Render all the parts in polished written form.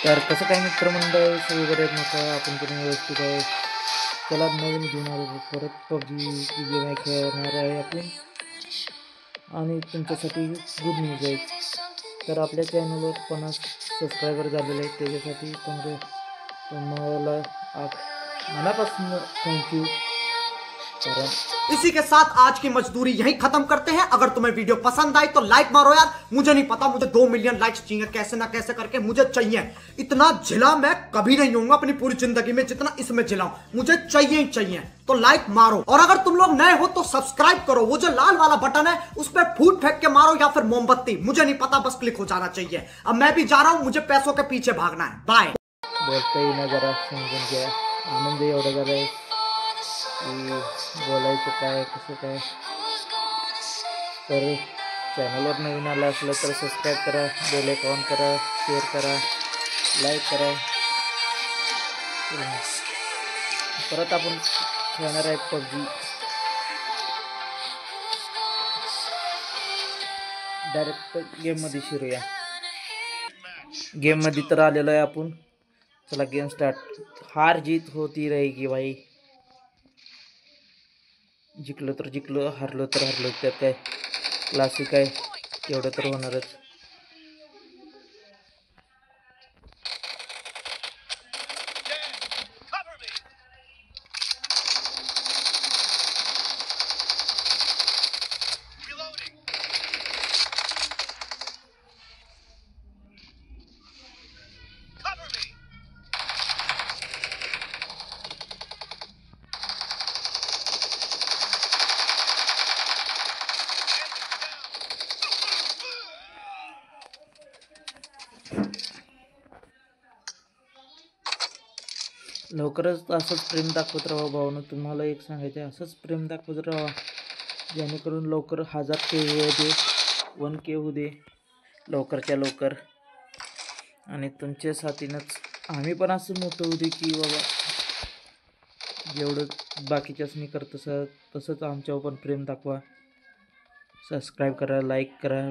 तर कसं काय मित्रमंडळ सगळे बरे आहेत नका आपण पण व्यवस्थित आहे. चला नवीन घेऊन आलो परत पबजी गेम खेळणार आहे आपण आणि तुमच्यासाठी गुड न्यूज आहे. तर आपल्या चॅनलवर 50 सबस्क्रायबर झालेले आहेत त्याच्यासाठी तुम्हाला मनापासून थँक्यू. इसी के साथ आज की मजदूरी यहीं खत्म करते हैं। अगर तुम्हें वीडियो पसंद आई तो लाइक मारो यार। मुझे नहीं पता, मुझे 2 मिलियन लाइक्स चाहिए, कैसे ना कैसे करके मुझे चाहिए। इतना झिला मैं कभी नहीं होऊंगा अपनी पूरी जिंदगी में जितना इसमें झिलाऊं, मुझे चाहिए ही चाहिए। तो लाइक मारो और अगर तुम लोग नए हो तो सब्सक्राइब करो। वो जो लाल वाला बटन है उस पर फूट फेंक के मारो या फिर मोमबत्ती, मुझे नहीं पता, बस क्लिक हो जाना चाहिए। अब मैं भी जा रहा हूं, मुझे पैसों के पीछे भागना है। बाय। बोलता येईना जरा समजून घ्या. आनंद एवढा झाला की बोलायचं काय कसं काय. तर चॅनलवर नवीन आलं असलं तर सबस्क्राईब करा, बेल आयकॉन करा, शेअर करा, लाईक करा. परत आपण खेळणार आहे पबजी. डायरेक्ट गेममध्ये शिरूया. गेममध्ये तर आलेलो आहे आपण. चला गेम स्टार्ट. हार जीत होती रहेगी भाई. जिंकलो तर जिंकलो, हारलो तर हारलो, त्यात काय क्लासिक आहे, एवढं तर होणारच. लवकरच असंच प्रेम दाखवत राहा भावना. तुम्हाला एक सांगायचं आहे, असंच प्रेम दाखवत राहा जेणेकरून लवकर 1000K होऊ दे, 1K होऊ दे लवकरच्या लवकर. आणि तुमच्या साथीनंच आम्ही पण असं मोठं होऊ दे की बाबा जेवढं बाकीच्याच मी करतो तसंच आमच्यावर पण प्रेम दाखवा. सबस्क्राईब करा, लाईक करा.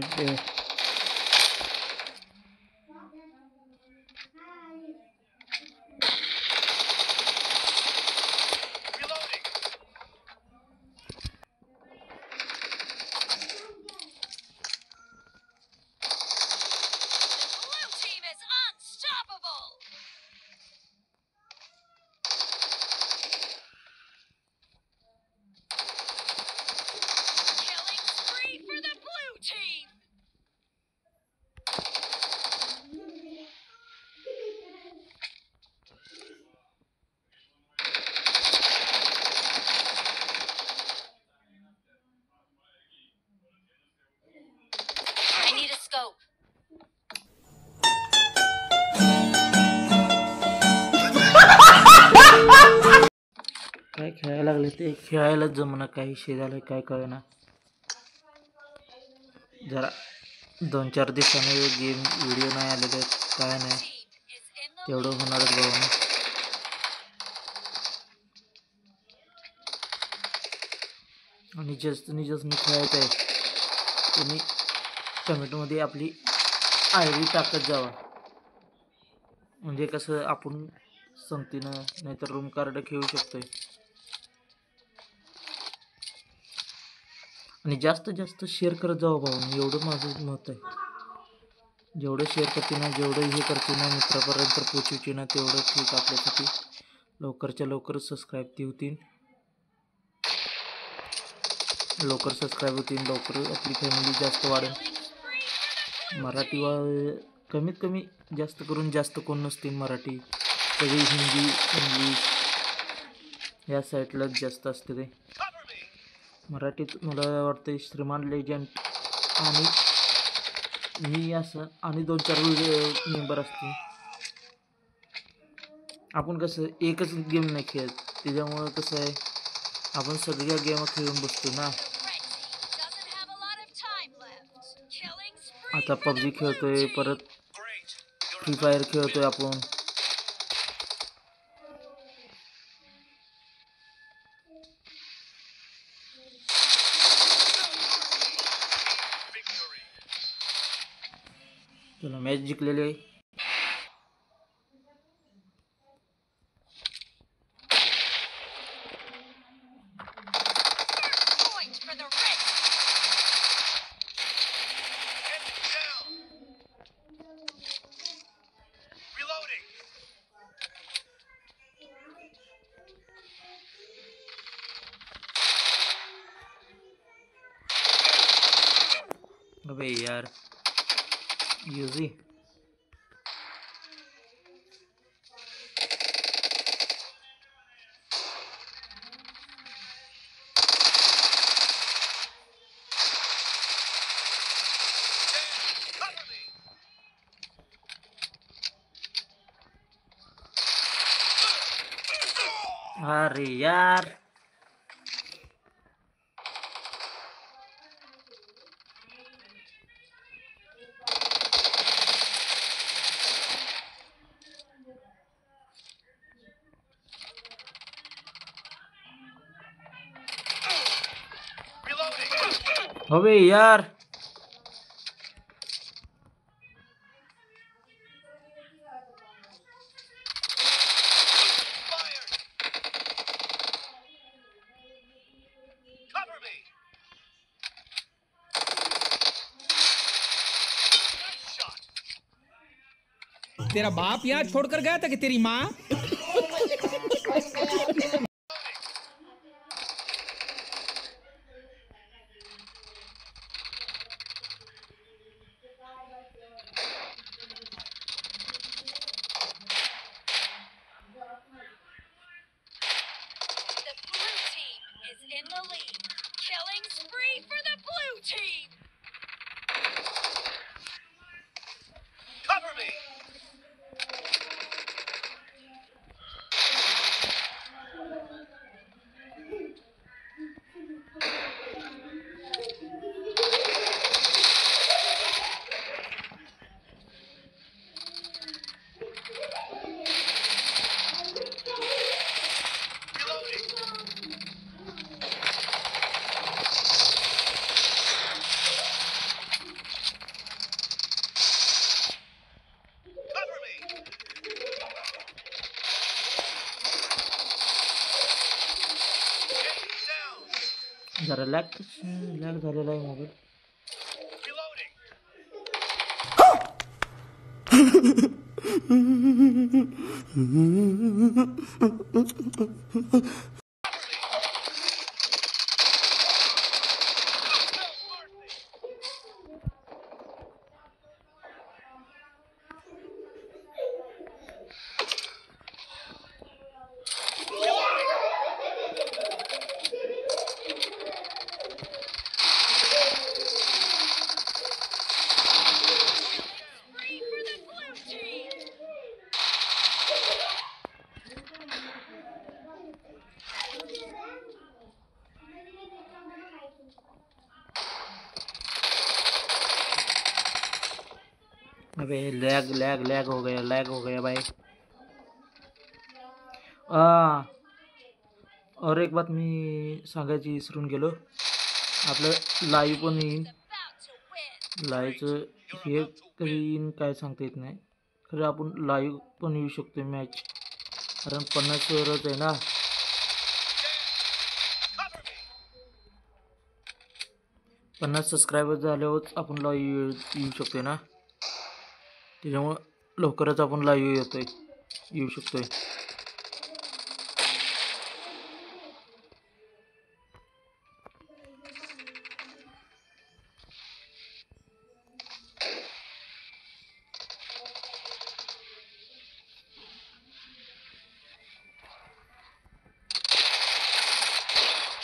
काय खेळायला लागले ते खेळायलाच जमना, काय विषय झाला काय कळना. जरा 2-4 दिवसाने गेम व्हिडिओ नाही आलेले काय नाही, तेवढं होणारच भावना. आणि ज्याने खेळायचं आहे तुम्ही कमेंटमध्ये आपली ID टाकत जावा. म्हणजे कसं आपण संगतीनं नाहीतर रूम कार्ड खेळू शकतोय. आणि जास्तीत जास्त शेअर करत जावं भाऊ, एवढं माझं मत आहे. जेवढं शेअर करते ना, जेवढं हे करते ना, मित्रापर्यंत पोचवते ना, तेवढं ठीक आपल्यासाठी. लवकरच्या लवकर सबस्क्राईब होतील, लवकर सबस्क्राईब होतील, लवकर आपली फॅमिली जास्त वाढेल. मराठी कमीत कमी जास्त करून जास्त कोण नसतील मराठी, सगळी हिंदी इंग्लिश या साईडलाच जास्त असते ते. मराठीत मला वाटतं श्रीमान लेजंड आणि मी असं आणि 2-4 मेंबर असतील. आपण कसं एकच गेम नाही खेळत, त्याच्यामुळं कसं आहे आपण सगळ्या गेम खेळून बसतो ना. आता पबजी खेळतोय, परत फ्री फायर खेळतोय आपण. चला मॅच जिंकलेली आहे. अबे यार यूजी अरे यार अबे यार तेरा बाप यहाँ छोड़कर गया था कि तेरी माँ? The blue team is in the lead. Killing spree for the blue team. Cover me! Cover me! Enemy down! जरा लॅग झालेला आहे mobile. Reloading! Spree for the blue team. अबे लॅग हो गया भाई. और एक बात मी सांगायची विसरून गेलो. आपलं लाईव्ह पण येईन. About to win. लाईव्हचं हे कधी येईन काय सांगता येत नाही. खरं आपण लाईव्ह पण येऊ शकतो मॅच. कारण 50 वरच आहे ना. Cover me! 50 सबस्क्रायबर झाल्यावरच आपण लाईव्ह येऊ शकतोय ना. त्याच्यामुळं लवकरच आपण लाईव्ह येऊ शकतोय.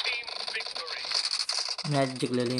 Team victory! मॅच जिंकलेली.